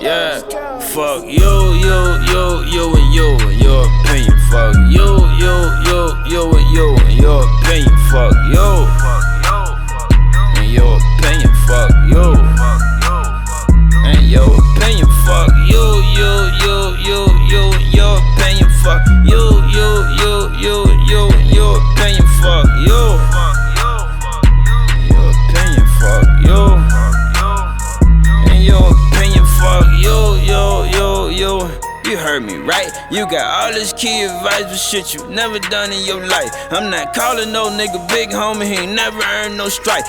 Yeah, fuck you, and your opinion. Fuck you, and your opinion. Fuck you, and your opinion. Fuck you, and your opinion. Fuck you, and your opinion. Fuck you, and your opinion. Fuck you, your opinion. Fuck you, and your opinion. Fuck you. You heard me, right? You got all this key advice, but shit you never done in your life. I'm not calling no nigga big homie, he ain't never earned no strike.